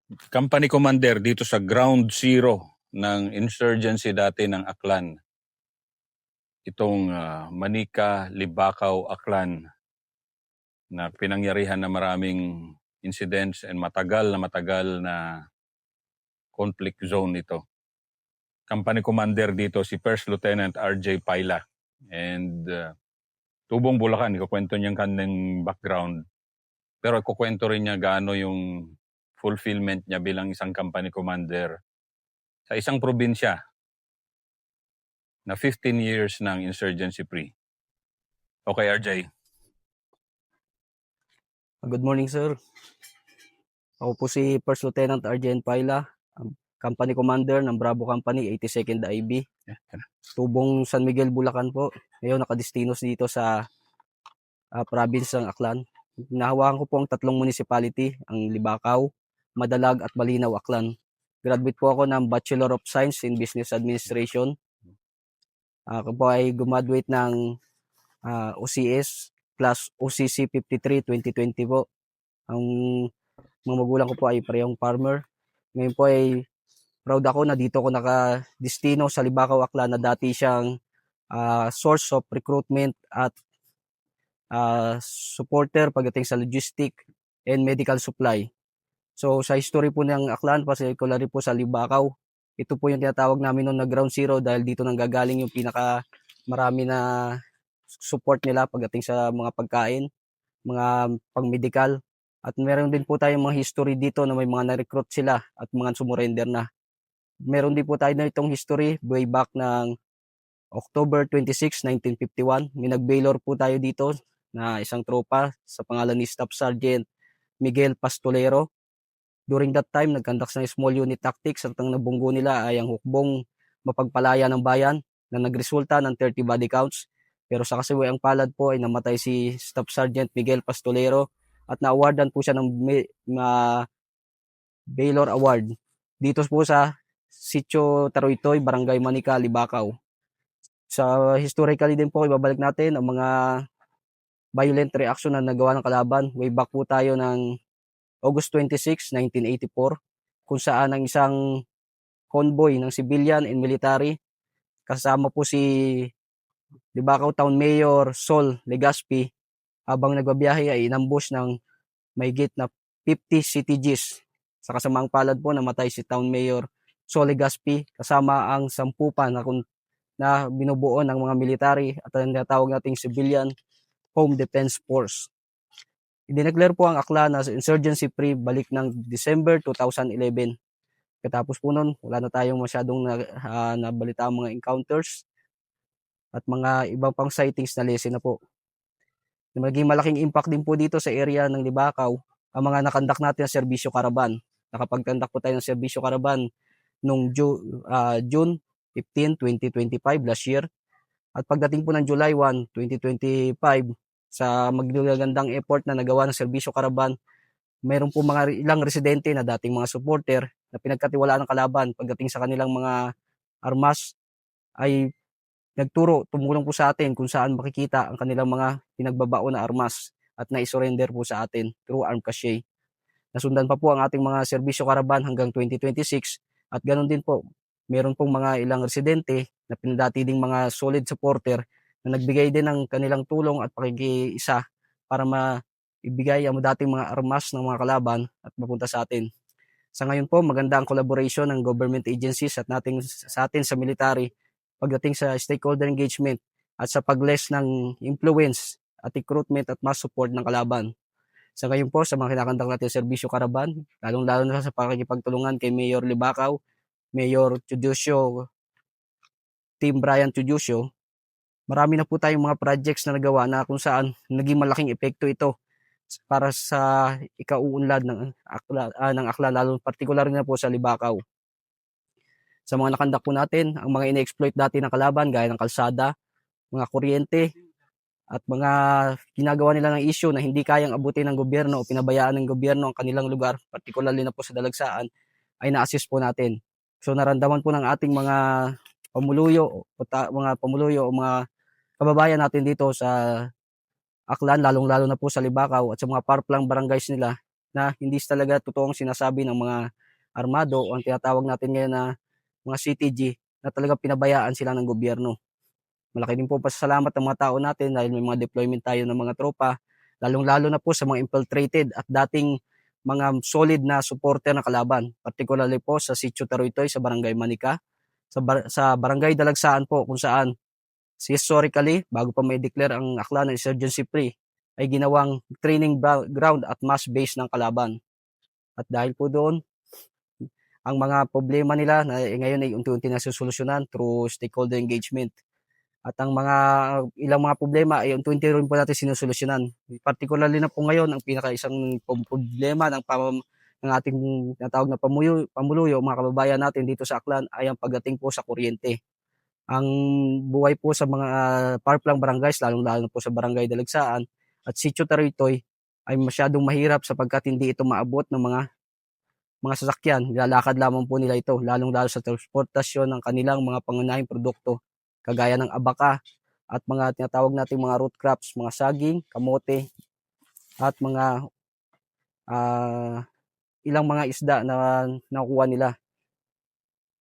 company commander dito sa ground zero ng insurgency dati ng Aklan. Itong Manica, Libakaw, Aklan na pinangyarihan na maraming incidents and matagal na conflict zone ito. Company commander dito si First Lieutenant RJ Paila. And Tubong Bulacan, ikukwento niyang kanyang background. Pero ikukwento rin niya gaano yung fulfillment niya bilang isang company commander sa isang probinsya na 15 years ng insurgency free. Okay, RJ. Good morning, sir. Ako po si First Lieutenant RJ Paila, Company Commander ng Bravo Company, 82nd IB. Tubong San Miguel, Bulacan po. Ngayon nakadistinos dito sa province ng Aklan. Nahawakan ko po ang 3 municipality, ang Libakaw, Madalag at Malinaw, Aklan. Graduate po ako ng Bachelor of Science in Business Administration. Ako po ay gumaduate ng OCS plus OCC 53 2020 po. Ang mga magulang ko po ay parehong farmer. Ngayon po ay proud ako na dito ko nakadestino sa Libakaw, Aklan na dati siyang source of recruitment at supporter pagdating sa logistic and medical supply. So sa history po ng Aklan, particularly po sa Libakaw, ito po yung tinatawag namin noon na ground zero dahil dito nang gagaling yung pinaka marami na support nila pagdating sa mga pagkain, mga pang-medical. At meron din po tayong mga history dito na may mga na-recruit sila at mga sumurrender na. Meron din po tayo na itong history way back ng October 26, 1951. May nag-Baylor po tayo dito na isang tropa sa pangalan ni Staff Sergeant Miguel Pastolero. During that time, nag-conduct ng small unit tactics at ang nabunggo nila ay ang hukbong mapagpalaya ng bayan na nagresulta ng 30 body counts. Pero sa kasiwayang palad po ay namatay si Staff Sergeant Miguel Pastolero at na-awardan po siya ng Baylor Award dito po sa Sitio Taroytoy, Barangay Manica, Libakaw. Sa historically din po, ibabalik natin ang mga violent reaction na nagawa ng kalaban. Way back po tayo ng August 26, 1984, kung saan ang isang convoy ng civilian and military, kasama po si Libakaw Town Mayor Sol Legazpi, habang nagbabiyahe ay inambush ng mahigit na 50 CTGs. Sa kasamaang palad po, namatay si Town Mayor Sol Legazpi, kasama ang 10 pa na binubuo ng mga military at ang tinatawag nating Civilian Home Defense Force. Idineclare po ang Aklan na insurgency free balik ng December 2011. Katapos po nun, wala na tayong masyadong nabalita mga encounters at mga ibang pang sightings na lessen na po. Naging malaking impact din po dito sa area ng Libakaw ang mga nakandak natin na serbisyo karaban. Nakapagkandak po tayo ng serbisyo karaban noong June 15, 2025 last year. At pagdating po ng July 1, 2025, sa magagandang effort na nagawa ng serbisyo karaban, mayroon po mga ilang residente na dating mga supporter na pinagkatiwalaan ng kalaban pagdating sa kanilang mga armas ay tumulong po sa atin kung saan makikita ang kanilang mga pinagbabao na armas at na-surrender po sa atin through armed cache. Nasundan pa po ang ating mga serbisyo karaban hanggang 2026 at ganoon din po, meron pong mga ilang residente na pinadati ding mga solid supporter na nagbigay din ng kanilang tulong at pakikiisa para maibigay ang dating mga armas ng mga kalaban at mapunta sa atin. Sa ngayon po, maganda ang collaboration ng government agencies at sa atin sa military pagdating sa stakeholder engagement at sa pag-less ng influence at recruitment at mass support ng kalaban. Sa ngayon po, sa mga kinakandak natin serbisyo karaban, lalong-lalo na sa pakikipagtulungan kay Mayor Libakaw, Mayor Tudiusio, Team Brian Tudiusio, marami na po tayong mga projects na nagawa na kung saan naging malaking epekto ito para sa ikauunlad ng Aklan, lalo partikular na po sa Libakaw. Sa mga nakandak po natin, ang mga ina-exploit dati ng kalaban gaya ng kalsada, mga kuryente, at mga ginagawa nila ng issue na hindi kayang abutin ng gobyerno o pinabayaan ng gobyerno ang kanilang lugar, particularly na po sa Dalagsaan, ay na-assist po natin. So naramdaman po ng ating mga pamuluyo o mga kababayan natin dito sa Aklan, lalong-lalo na po sa Libakaw at sa mga parplang barangays nila na hindi talaga totoong sinasabi ng mga armado o ang tinatawag natin ngayon na mga CTG na talagang pinabayaan sila ng gobyerno. Malaki din po pasasalamat ng mga tao natin dahil may mga deployment tayo ng mga tropa, lalong-lalo na po sa mga infiltrated at dating mga solid na supporter ng kalaban, particularly po sa Sitio Taruitoy sa Barangay Manica, sa Barangay Dalagsaan po kung saan historically, bago pa may declare ang Aklan ng Insurgency Free, ay ginawang training ground at mass base ng kalaban. At dahil po doon, ang mga problema nila na ngayon ay unti-unti nasusolusyonan through stakeholder engagement. At ang mga ilang mga problema ay unti-unti rin po natin sinusolusyonan. Particularly na po ngayon, ang pinaka-isang problema ng ating tinatawag na pamuluyo, mga kababayan natin dito sa Aklan ay ang pagdating po sa kuryente. Ang buhay po sa mga far-flung barangays, lalong-lalo na po sa Barangay Dalagsaan at Sitio Taruitoy ay masyadong mahirap sapagkat hindi ito maabot ng mga sasakyan. Nilalakad lamang po nila ito, lalong-lalo sa transportasyon ng kanilang mga pangunahing produkto, kagaya ng abaka at mga tinatawag nating mga root crops, mga saging, kamote, at mga ilang mga isda na nakukuha nila.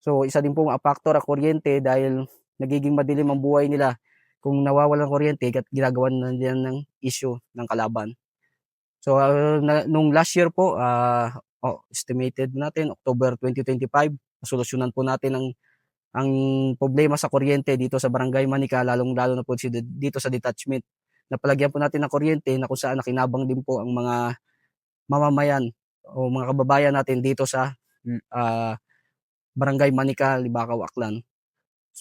So, isa din pong factor ang kuryente dahil nagiging madilim ang buhay nila kung nawawalan ng kuryente at ginagawan na nila ng issue ng kalaban. So, nung last year po, estimated natin, October 2025, nasolusyonan po natin ang problema sa kuryente dito sa Barangay Manica, lalong-lalo na po dito sa detachment. Napalagyan po natin ng kuryente na kung saan nakinabang din po ang mga mamamayan o mga kababayan natin dito sa Barangay Manica, Libakaw, Aklan.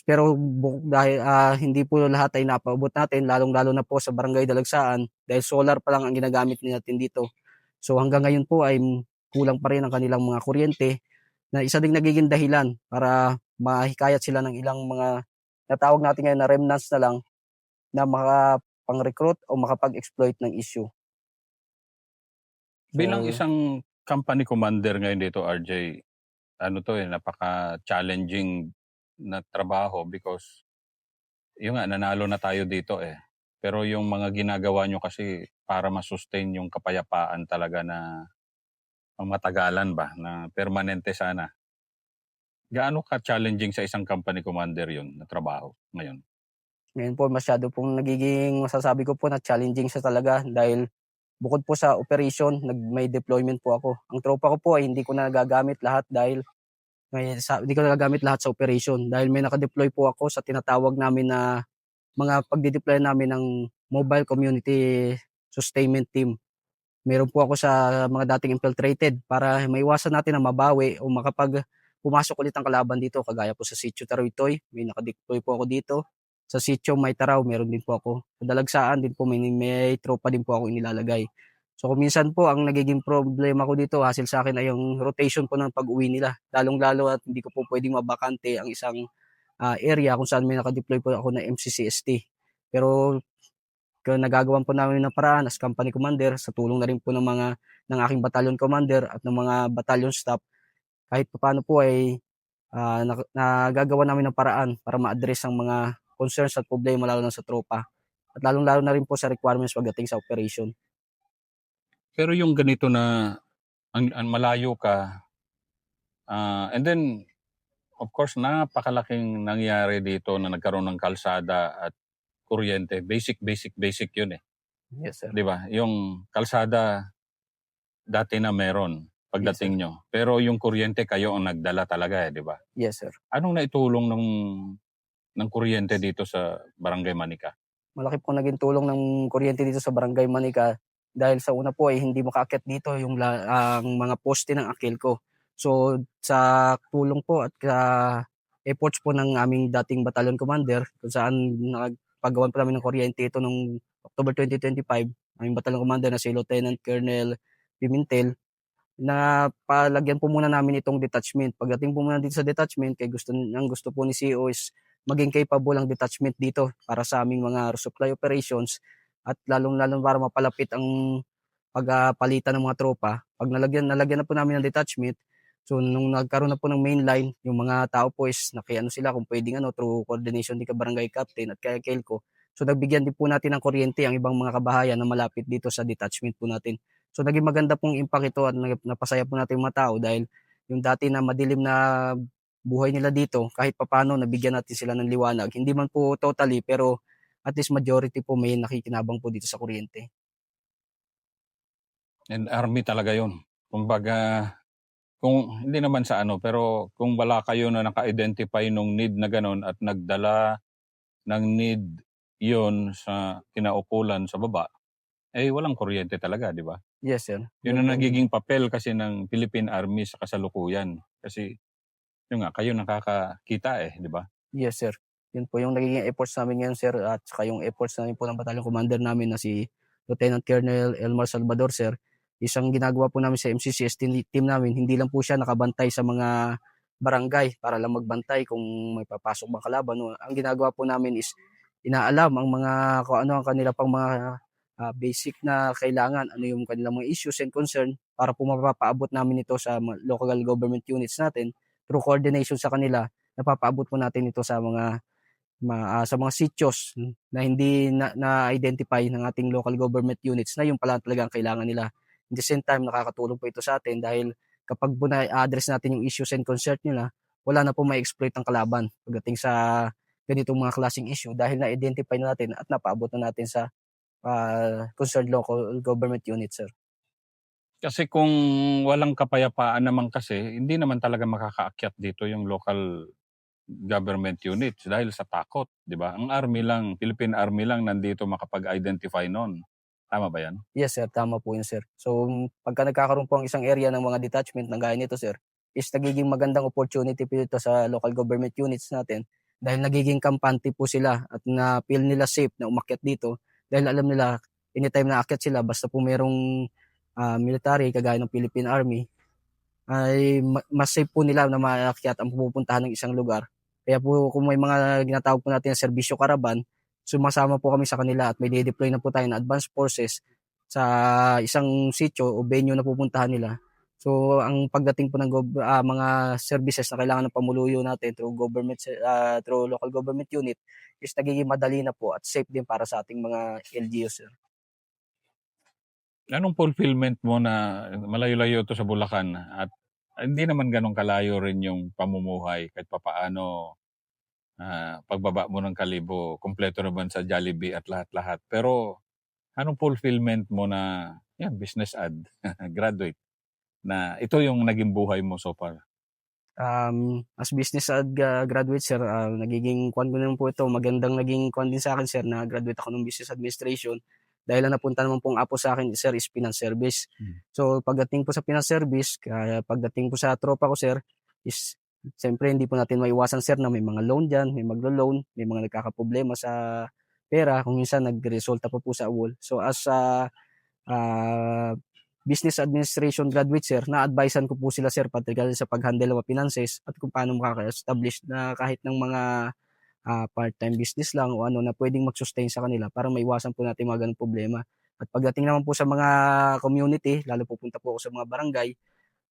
Pero dahil hindi po lahat ay napaabot natin, lalong-lalo na po sa Barangay Dalagsaan dahil solar pa lang ang ginagamit natin dito. So hanggang ngayon po ay kulang pa rin ang kanilang mga kuryente na isa ding nagiging dahilan para mahikayat sila ng ilang mga natawag natin ngayon na remnants na lang na makapang-recruit o makapag-exploit ng issue. Bilang So, isang company commander ngayon dito, RJ, napaka-challenging na trabaho because yung nga, nanalo na tayo dito eh. Pero yung mga ginagawa nyo kasi para ma-sustain yung kapayapaan talaga na ang matagalan ba, na permanente sana. Gaano ka-challenging sa isang company commander yun na trabaho ngayon? ngayon po masyado pong nagiging masasabi ko po na challenging siya talaga dahil bukod po sa operation, may deployment po ako. Ang tropa ko po ay hindi ko na nagagamit lahat dahil hindi ko nagagamit lahat sa operation dahil may naka-deploy po ako sa tinatawag namin na mga pagde-deploy namin ng Mobile Community Sustainment Team. Meron po ako sa mga dating infiltrated para maiwasan natin na mabawi o pumasok ulit ang kalaban dito kagaya po sa Sitio Taruitoy, may naka-deploy po ako dito. Sa Sitio Maytaraw, meron din po ako. Sa Dalagsaan din po may tropa din po ako inilalagay. So kung minsan po ang nagiging problema ko dito, hassle sa akin ay yung rotation po ng pag-uwi nila. Lalong-lalo at hindi ko po pwedeng mabakante ang isang area kung saan may naka-deploy po ako na MCCST. Pero nagagawan po namin ng paraan as company commander sa tulong na rin po ng aking battalion commander at ng mga battalion staff kahit papaano po ay nagagawa namin ng paraan para ma-address ang mga concerns at problema lalo na sa tropa at lalong-lalo na rin po sa requirements pagdating sa operation. Pero yung ganito na ang malayo ka, and then of course napakalaking nangyari dito na nagkaroon ng kalsada at kuryente. Basic yun eh. Yes, sir. Di ba? Yung kalsada dati na meron pagdating nyo. Pero yung kuryente kayo ang nagdala talaga eh, di ba? Yes, sir. Anong naitulong ng kuryente dito sa Barangay Manica? Malaki po naging tulong ng kuryente dito sa Barangay Manica dahil sa una po ay hindi makaakyat dito ang mga poste ng Akilco. So sa tulong po at efforts po ng aming dating battalion commander kung saan nagpagawan po namin ng kuryente ito noong October 2025, aming battalion commander na si Lieutenant Colonel Pimentel, na palagyan po muna namin itong detachment. Pagdating po muna dito sa detachment, gusto po ni CEO is maging capable ang detachment dito para sa aming mga resupply operations at lalong-lalong para mapalapit ang pagpalitan ng mga tropa. Pag nalagyan na po namin ng detachment, so nung nagkaroon na po ng main line, yung mga tao po is nakiano sila kung pwedeng through coordination din ka barangay captain at kaya Kelko. So nagbigyan din po natin ng kuryente ang ibang mga kabahayan na malapit dito sa detachment po natin. So naging maganda pong impact ito at napasaya po natin yung mga tao dahil yung dati na madilim na buhay nila dito, kahit papaano nabigyan natin sila ng liwanag. Hindi man po totally, pero at least majority po may nakikinabang po dito sa kuryente. And army talaga yun. Kumbaga, kung hindi naman sa ano, pero kung wala kayo na naka-identify nung need na gano'n at nagdala ng need yon sa kinaukulan sa baba, eh walang kuryente talaga, di ba? Yes, sir. Yun Yun ang po. nagiging papel kasi ng Philippine Army sa kasalukuyan. Kasi yun nga, kayo nakakakita eh, di ba? Yes, sir. Yun po yung nagiging efforts namin ngayon, sir, at saka yung efforts namin po ng battalion commander namin na si Lieutenant Colonel Elmar Salvador, sir. Isang ginagawa po namin sa MCCS team namin, hindi lang po siya nakabantay sa mga barangay para lang magbantay kung may papasok bang kalaban. No? Ang ginagawa po namin is inaalam ang mga kung ano ang kanila pang mga basic na kailangan, ano yung kanilang mga issues and concern para po mapapaabot namin ito sa local government units natin through coordination sa kanila. Napapaabot po natin ito sa mga sa mga sityos na hindi na-identify ng ating local government units na yung pala talaga ang kailangan nila. At the same time, nakakatulong po ito sa atin dahil kapag po na-address natin yung issues and concern nila, wala na po ma-exploit ang kalaban pagdating sa ganitong mga klaseng issue dahil na-identify na natin at napaabot na natin sa concerned local government unit, sir. Kasi kung walang kapayapaan naman kasi, hindi naman talaga makakaakyat dito yung local government units dahil sa takot, di ba? Ang army lang, Philippine Army lang nandito makapag-identify nun. Tama ba yan? Yes, sir, tama po yun, sir. So, pagka nagkakaroon po ang isang area ng mga detachment na gaya nito, sir, is nagiging magandang opportunity po ito sa local government units natin dahil nagiging kampante po sila at na-feel nila safe na umakyat dito dahil alam nila anytime na akyat sila basta po merong military kagaya ng Philippine Army ay mas safe po nila na maakyat ang pupuntahan ng isang lugar. Kaya po kung may mga ginatawag po natin na serbisyo karaban, sumasama po kami sa kanila at may de-deploy na po tayo na advanced forces sa isang sitio o venue na pupuntahan nila. So ang pagdating po ng mga services na kailangan ng pamuluyo natin through through local government unit is nagiging madali na po at safe din para sa ating mga LGUs, sir. Anong fulfillment mo na malayo-layo to sa Bulacan at hindi naman ganun kalayo rin yung pamumuhay kahit papaano pagbaba mo ng Kalibo, kumpleto naman sa Jollibee at lahat-lahat. Pero anong fulfillment mo na business ad, graduate, na ito yung naging buhay mo so far? As business graduate, sir, nagiging kwan ko naman po ito, magandang naging kwan din sa akin, sir, na graduate ako ng business administration dahil ang napunta naman pong apo sa akin, sir, is finance service. So pagdating po sa finance service, pagdating po sa tropa ko, sir, is siyempre hindi po natin maiwasan, sir, na may mga loan diyan, may maglo-loan, may mga nagkakaproblema sa pera, kung minsan nagresulta pa po sa awol. So as business administration graduate, sir, na-advisean ko po sila, sir, particularly sa pag-handle ng finances at kung paano makaka-establish na kahit ng mga part-time business lang o ano na pwedeng mag-sustain sa kanila para maiwasan po natin mga ganung problema. At pagdating naman po sa mga community, lalo pupunta po ako sa mga barangay,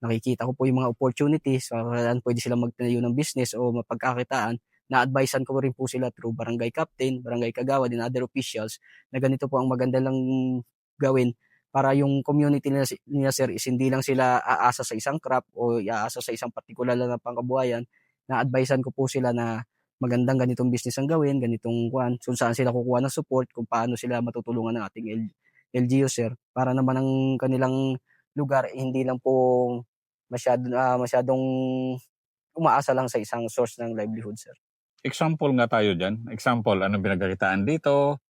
nakikita ko po yung mga opportunities saan pwede silang magtayo ng business o mapagkakitaan. Na-advisean ko rin po sila through barangay captain, barangay kagawad, and other officials na ganito po ang maganda lang gawin para yung community nila, sir, is hindi lang sila aasa sa isang crop o aasa sa isang partikular lang na pangkabuhayan. Na-advisean ko po sila na magandang ganitong business ang gawin, ganitong kung saan sila kukuha ng support, kung paano sila matutulungan ng ating LGU, sir, para naman ang kanilang lugar hindi lang po masyadong umaasa lang sa isang source ng livelihood, sir. Example nga tayo dyan. Example, anong pinagkakitaan dito?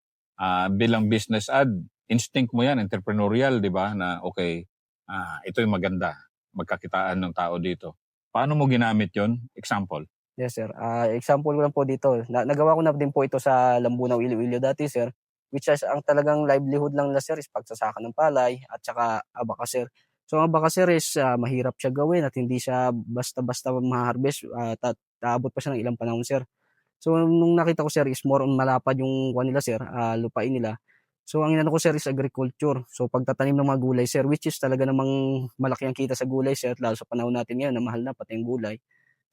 Bilang business ad, instinct mo yan, entrepreneurial, di ba? Na okay, ito yung maganda, magkakitaan ng tao dito. Paano mo ginamit yon? Example. Yes, sir. Example ko lang po dito, nagawa ko na din po ito sa Lambunaw, Iloilo dati, sir, which is ang talagang livelihood lang nila, sir, is pagsasaka ng palay at saka abaka, sir. So ang abaka, sir, is mahirap siya gawin at hindi siya basta-basta ma-harvest, taabot pa siya ng ilang panahon, sir. So nung nakita ko, sir, is more on malapad yung kuwan nila, sir, lupain nila. So ang inano ko, sir, is agriculture. So pagtatanim ng mga gulay, sir, which is talaga namang malaki ang kita sa gulay, sir, lalo sa panahon natin ngayon na mahal na pati yung gulay.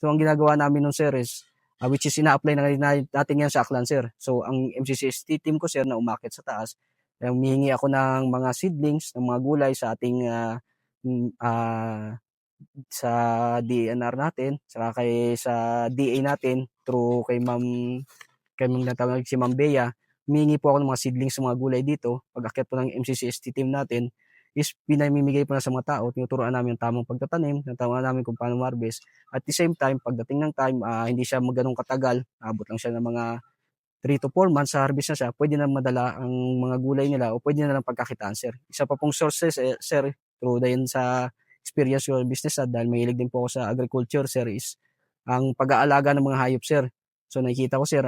So ang ginagawa namin nung, sir, is which is ina-apply na natin yan sa Aklan, sir. So ang MCCST team ko, sir, na umakyat sa taas, humihingi ako ng mga seedlings ng mga gulay sa ating sa DNR natin, saka sa DA natin through kay Ma'am natawag si Ma'am Bea. Humihingi po ako ng mga seedlings sa mga gulay dito. Pag-akyat po ng MCCST team natin is pinamimigay po na sa mga tao, tinuturuan namin yung tamang pagtatanim, tinuturuan namin kung paano harvest. At the same time, pagdating ng time, hindi siya ganun katagal, abot lang siya ng mga 3 to 4 months sa harvest na siya, pwede na madala ang mga gulay nila o pwede na lang pagkakitaan, sir. Isa pa pong sources, sir, through din sa experience ko business dahil mahilig din po ako sa agriculture, sir, is ang pag-aalaga ng mga hayop, sir. So nakikita ko, sir,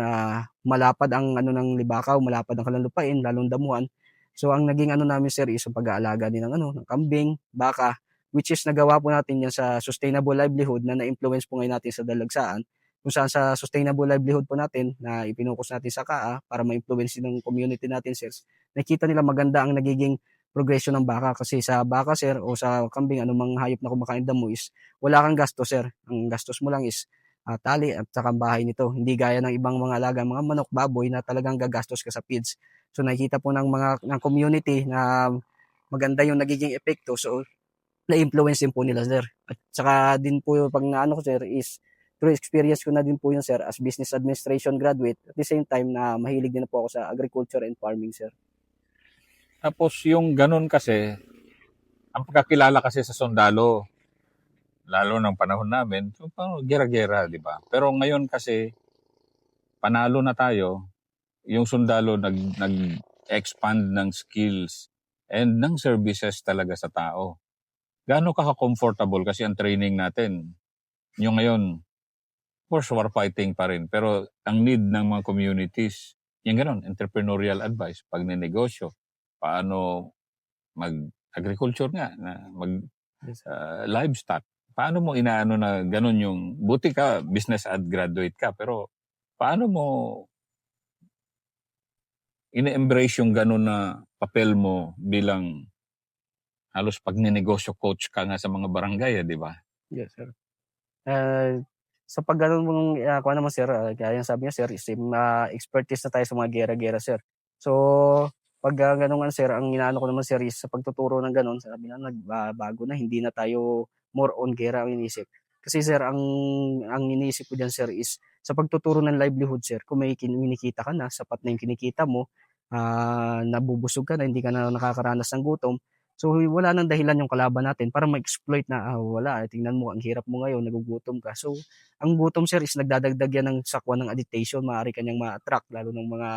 malapad ang ano ng libakaw, malapad ang kanilang lupain, lalong damuhan. So ang naging ano namin, sir, is ang pag-aalaga din ng ano, ng kambing, baka, which is nagawa po natin yan sa sustainable livelihood na na-influence po ngayon natin sa dalagsaan, kung saan sa sustainable livelihood po natin na ipinokus natin sa KAA para ma-influence din ng community natin, sir. Nakita nila maganda ang nagiging progression ng baka kasi sa baka, sir, o sa kambing, anumang hayop na kumakain damo is wala kang gastos, sir. Ang gastos mo lang is tali at saka ang bahay nito. Hindi gaya ng ibang mga alaga, mga manok, baboy na talagang gagastos ka sa feeds. So nakikita po ng community na maganda yung nagiging epekto. So na-influence din po nila, sir. At saka din po yung pag naano ko, sir, is through experience ko na din po yun, sir, as business administration graduate. At the same time na mahilig din po ako sa agriculture and farming, sir. Tapos yung ganun kasi, ang pagkakilala kasi sa sundalo, lalo ng panahon namin, so, gera-gera, di ba? Pero ngayon kasi, panalo na tayo, yung sundalo nag-expand ng skills and ng services talaga sa tao. Gaano ka comfortable kasi ang training natin, yung ngayon, of course, war fighting pa rin. Pero ang need ng mga communities, yung ganun, entrepreneurial advice, pagnenegosyo, paano mag-agriculture nga, Yes, sir. livestock. Paano mo inaano na ganun yung, buti ka, business ad graduate ka, pero paano mo ina-embrace yung ganun na papel mo bilang halos pagnenegosyo coach ka nga sa mga barangay, di ba? Yes, sir. Ah, sa pag gano'n mong kuha naman, sir, gaya ng sabi niyo, sir, is expertise na tayo sa mga giyera-giyera, sir. So, pag gano'n nga, sir, ang inaano ko naman, sir, is sa pagtuturo ng gano'n, sabi na nagbabago na, hindi na tayo more on giyera ang iniisip. Kasi, sir, ang iniisip ko diyan, sir, is sa pagtuturo ng livelihood, sir, kung may kinikita ka na, sapat na yung kinikita mo, nabubusog ka na, hindi ka na nakakaranas ng gutom, so wala ng dahilan yung kalaban natin para ma-exploit na, wala, tingnan mo ang hirap mo ngayon, nagugutom ka. So ang gutom, sir, is nagdadagdag yan ng sakwa ng addiction, maaari ka niyang ma-attract lalo ng mga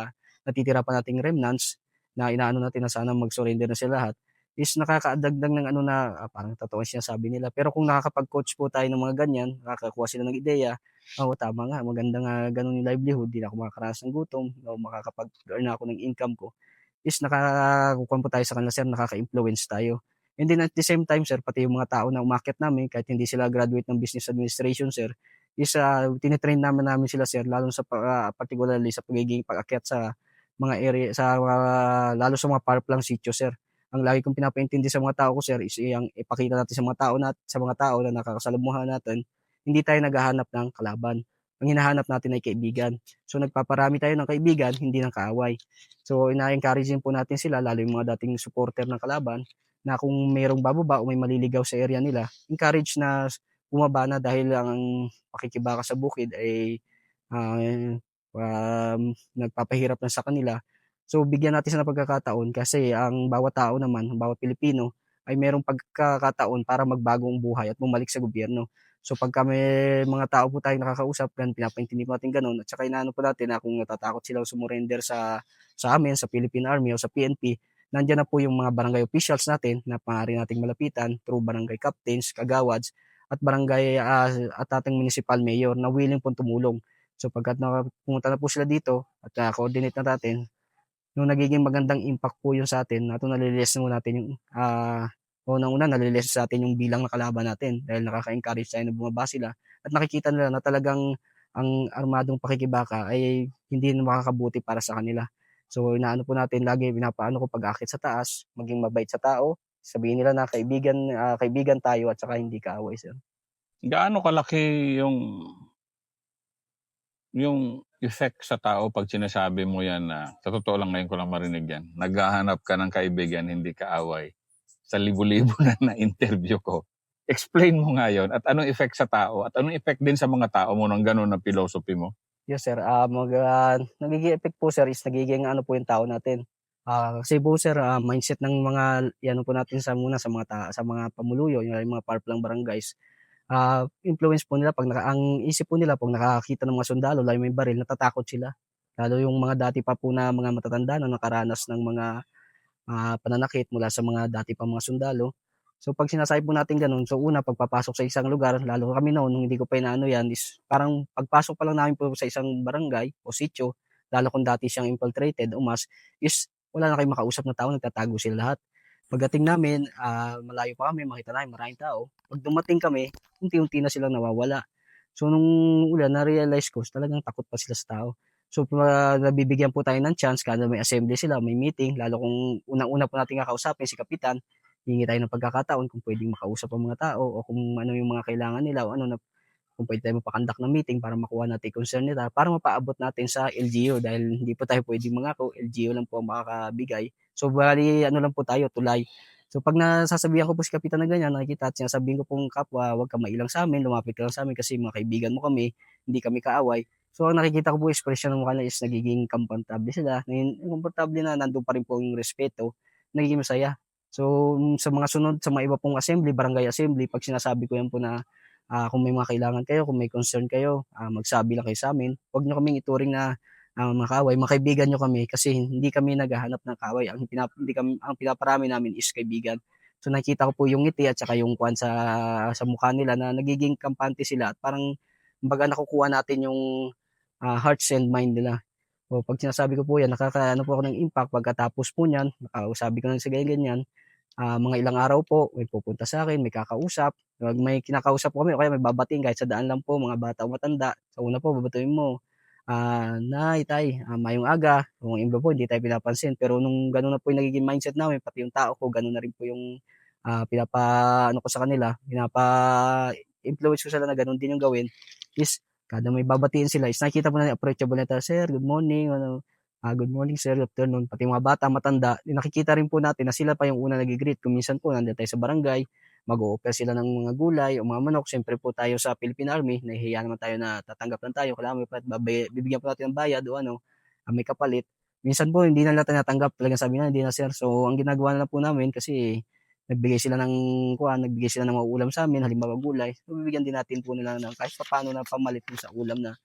natitira pa nating remnants na inaano natin na sana mag-surrender na sila lahat, is nakakadagdag ng ano na, parang totoo ang sinasabi nila. Pero kung nakakapag-coach po tayo ng mga ganyan, nakakakuha sila ng ideya, tama nga, maganda nga gano'n yung livelihood, 'di na ako makakaranas ng gutom, makakapag-earn na ako ng income ko, is nakakakuwan po tayo sa kanila, sir, nakaka-influence tayo. And then at the same time, sir, pati yung mga tao na umakyat namin kahit hindi sila graduate ng business administration, sir, is namin sila, sir, lalo sa particularly sa pagiging pag-akyat sa mga area sa lalo sa mga paraplang sitio, sir. Ang lagi kong pinapaintindi sa mga tao ko, sir, is yang ipakita natin sa mga tao na nakakasalamuha natin, hindi tayo naghahanap ng kalaban. Ang hinahanap natin ay kaibigan. So nagpaparami tayo ng kaibigan, hindi ng kaaway. So ina-encourage din po natin sila, lalo yung mga dating supporter ng kalaban, na kung mayroong bababa o may maliligaw sa area nila, encourage na bumaba na dahil ang pakikibaka sa bukid ay ah, nagpapahirap na sa kanila. So bigyan natin sila ng pagkakataon kasi ang bawat tao naman, ang bawat Pilipino ay merong pagkakataon para magbagong buhay at bumalik sa gobyerno. So pagka may mga tao po tayong nakakausap, pinapaintindi po natin gano'n, at saka inaano po natin na kung natatakot sila sumurrender sa amin, sa Philippine Army o sa PNP, nandiyan na po yung mga barangay officials natin na maaari nating malapitan through barangay captains, kagawads, at barangay at ating municipal mayor na willing pong tumulong. So pagkat pumunta na po sila dito at coordinate na natin, nung nagiging magandang impact po yun sa atin, nalilinis mo natin yung unang-una nalilinis sa atin yung bilang na kalaban natin dahil nakaka-encourage tayo na bumaba sila at nakikita nila na talagang ang armadong pakikibaka ay hindi na makakabuti para sa kanila. So inaano po natin lagi, pinapaano ko pag-akit sa taas, maging mabait sa tao, sabihin nila na kaibigan tayo at saka hindi kaaway, sir. Gaano kalaki yung effect sa tao pag sinasabi mo yan na, sa totoo lang ngayon ko lang marinig yan, naghahanap ka ng kaibigan, hindi kaaway. Sa libo-libo na na-interview ko. Explain mo nga yun at anong effect sa tao at anong effect din sa mga tao mo ng ganun na philosophy mo? Yes sir, nagiging effect po sir is nagiging ano po yung tao natin. Kasi po sir, mindset ng mga ano po natin sa mga sa mga pamumuno, yung mga powerful ng barangays, influence po nila 'pag ang isip po nila 'pag nakakakita ng mga sundalo lalo may baril natatakot sila. Lalo yung mga dati pa po na mga matatanda na nakaranas ng mga pananakit mula sa mga dati pang mga sundalo. So 'pag sinasabi po natin gano'n, so una pagpapasok sa isang lugar, lalo kami noon nung hindi ko pa inaano 'yan is parang pagpasok pa lang namin po sa isang barangay o sitio, lalo kung dati siyang infiltrated o mass, is wala na kayong makausap na tao, nagtatago sila lahat. Pagdating namin, malayo pa kami, makita namin maraming tao. 'Pag dumating kami, unti-unti na silang nawawala. So nung una na-realize ko talagang takot pa sila sa tao. So nabibigyan po tayo ng chance kada may assembly sila, may meeting, lalo kung unang-una po nating kakausapin si kapitan, hihingi tayo ng pagkakataon kung puwedeng makausap ang mga tao o kung ano yung mga kailangan nila o ano na kung puwede tayong mapa ng meeting para makuha natin yung concern nila para mapaabot natin sa LGU dahil hindi po tayo puwedeng mangako, LGU lang po ang makakabigay. So bale ano lang po tayo, tulay. So 'pag nasasabihan ko po si kapitan na ganyan, nakikita at sinasabihan ko pong kapwa, "Huwag kang mailang sa'min, lumapit ka lang sa'min kasi mga kaibigan mo kami, hindi kami kaaway." So ang nakikita ko po expression ng mukha nila is nagiging komportable sila, komportable na nandun pa rin po yung respeto, nagiging masaya. So sa mga sunod, sa mga iba pong assembly, barangay assembly, 'pag sinasabi ko yan po na kung may mga kailangan kayo, kung may concern kayo, magsabi lang kayo sa'min. Huwag niyo kaming ituring na, mga kaaway, mga kaibigan niyo kami kasi hindi kami naghahanap ng kaaway. Ang pinaparami namin is kaibigan. So nakikita ko po yung ngiti at saka yung kuwan sa mukha nila na nagiging kampante sila at parang kumbaga nakukuha natin yung, hearts and mind nila. So 'pag sinasabi ko po yan nakakaano po ako ng impact pagkatapos po niyan, sabi ko na sa ganyan-ganyan. Mga ilang araw po may pupunta sa'kin, may kakausap, 'pag may kinakausap po kami o kaya may babatiin kahit sa daan lang po mga bata o matanda. Sa una po babatuhin mo, "Nay, tay, mayong aga." Kung yung iba po hindi tayo pinapansin, pero nung gano'n na po yung nagiging mindset namin pati yung tao ko gano'n na rin po yung, pinapaano ko sa kanila, pinapa-influence ko sila na gano'n din yung gawin is kada may babatiin sila is nakikita mo na approachable na tayo, "Sir, good morning," ano, good morning sir, good afternoon. Pati mga bata, matanda, nakikita rin po natin na sila pa yung unang naggi-greet. Kung minsan po nandiyan tayo sa barangay, mag-o-offer sila ng mga gulay o mga manok. Siyempre po tayo sa Philippine Army, nahihiya naman tayo na tatanggap lang tayo. Kailangan bibigyan po natin ng bayad o ano, may kapalit. Minsan po hindi na nila tinatanggap. Talagang sabi na, hindi na sir. So, ang ginagawa na lang po namin kasi nagbigay sila ng mauulam sa amin, halimbawa gulay. So, bibigyan din natin po nila ng kahit papaano na pamalit po sa ulam na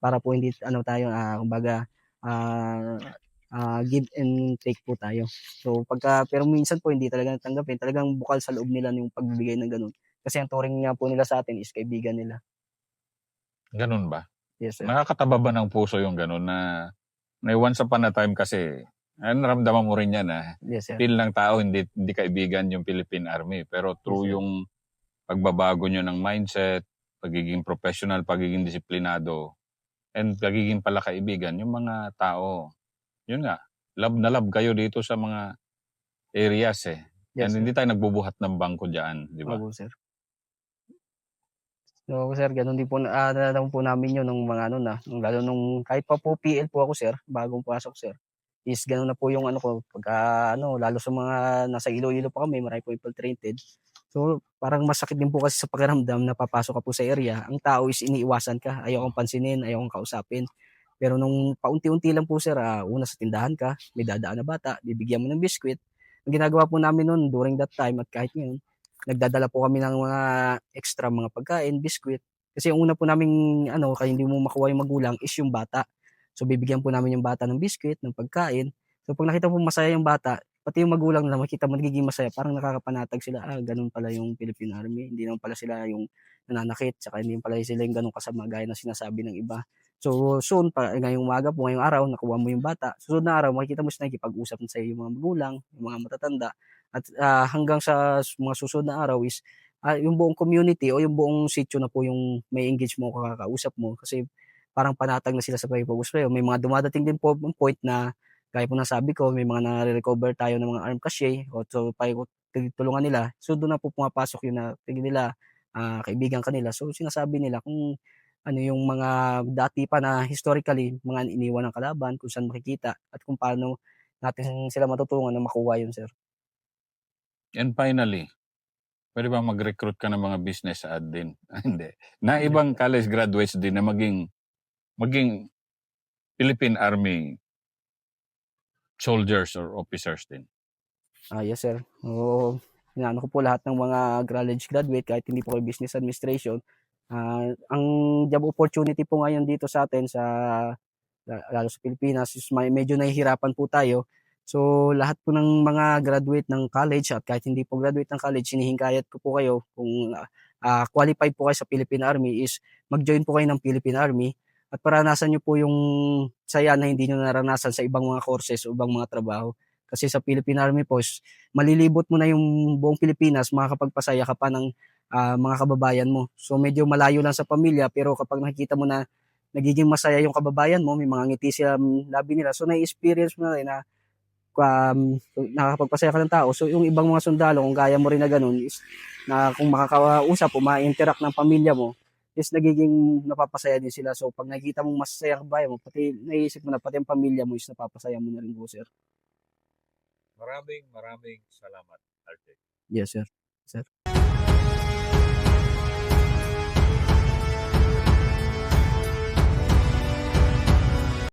para po hindi ano tayo, kumbaga ah, give and take po tayo. So pero minsan po hindi talaga natanggapin, talagang bukal sa loob nila yung pagbibigay ng gano'n. Kasi ang turing nga po nila sa atin is kaibigan nila. Ganun ba? Yes, sir. Nakakataba ba ng puso yung ganun na once upon a time kasi, naramdaman mo rin yan Yes, sir. feel ng tao hindi kaibigan yung Philippine Army. Pero Yes, through sir. yung pagbabago nyo ng mindset, pagiging professional, pagiging disiplinado, and pagiging pala kaibigan, yung mga tao, yun nga, love na love kayo dito sa mga areas And Yes, sir. hindi tayo nagbubuhat ng bangko diyan, di ba? Opo, sir. So, sir gano'n din po nararamdaman po namin 'yun nung mga ano na, nung lalo nung kahit pa po PL po ako, sir, bagong pasok, sir, is gano'n na po yung ano ko pagka ano, lalo sa mga nasa Iloilo pa kami, marami po infiltrated. So, parang masakit din po kasi sa pakiramdam na papasok ka po sa area, ang tao is iniiwasan ka, ayaw kang pansinin, ayaw kang kausapin. Pero nung paunti-unti lang po, sir, una sa tindahan ka, may dadaan na bata, bibigyan mo ng biscuit. Ang ginagawa po namin no'n during that time at kahit ngayon, nagdadala po kami ng mga extra mga pagkain, biscuit. Kasi yung una po naming ano, kaya hindi mo makuha yung magulang is yung bata. So, bibigyan po namin yung bata ng biscuit, ng pagkain. So, 'pag nakita mo masaya yung bata, pati yung magulang nila makita mo nagiging masaya, parang nakakapanatag sila, gano'n pala yung Philippine Army, hindi naman pala sila yung nananakit, tsaka hindi pala sila yung gano'n kasama gaya ng sinasabi ng iba. So, soon ngayong umaga po, ngayong araw nakuha mo yung bata, susunod na araw makikita mo sila nakikipag-usap na sa'yo yung mga magulang, yung mga matatanda at, hanggang sa mga susunod na araw is, yung buong community o yung buong sitio na po yung may engage mo, kakausap mo kasi parang panatag na sila sa pakikipag-usap sa'yo. May mga dumadating din po ang point na gaya po ng sabi ko, may mga nare-recover tayo ng mga armed cache o so tulungan nila. So, dun na po pumapasok yun na tingin nila, kaibigan ka nila. So, sinasabi nila kung ano yung mga dati pa na historically, mga iniwan ng kalaban, kung saan makikita at kung paano natin sila matutulungan na makuha yun, sir. And finally, pwede ba mag-recruit ka ng mga business ad din? Hindi. Na Yes, ibang sir. college graduates din na maging Philippine Army soldiers or officers din. Yes, sir. Oo, inaano ko po lahat ng mga college graduate kahit hindi po kayo business administration. Ang job opportunity po ngayon dito sa atin lalo sa Pilipinas is medyo nahihirapan po tayo. So, lahat po ng mga graduate ng college at kahit hindi po graduate ng college, hinihingayat ko po kayo kung qualified po kayo sa Philippine Army is mag-join po kayo ng Philippine Army at paranasan niyo po yung saya na hindi niyo naranasan sa ibang mga courses o ibang mga trabaho. Kasi sa Philippine Army po is malilibot mo na yung buong Pilipinas, makakapagpasaya ka pa ng mga kababayan mo. So medyo malayo lang sa pamilya pero kapag nakikita mo na nagiging masaya yung kababayan mo, may mga ngiti sila labi nila. So na-experience mo na rin na nakakapagpasaya ka ng tao. So yung ibang mga sundalo, kung gaya mo rin na ganun, is na kung makakausap o ma-interact ng pamilya mo, is nagiging napapasaya din sila. So pag nakikita mong masasaya ang kabayan mo, pati naisip mo na pati ang pamilya mo is napapasaya mo na rin po, sir. Maraming salamat, RJ. Yes, sir. Sir.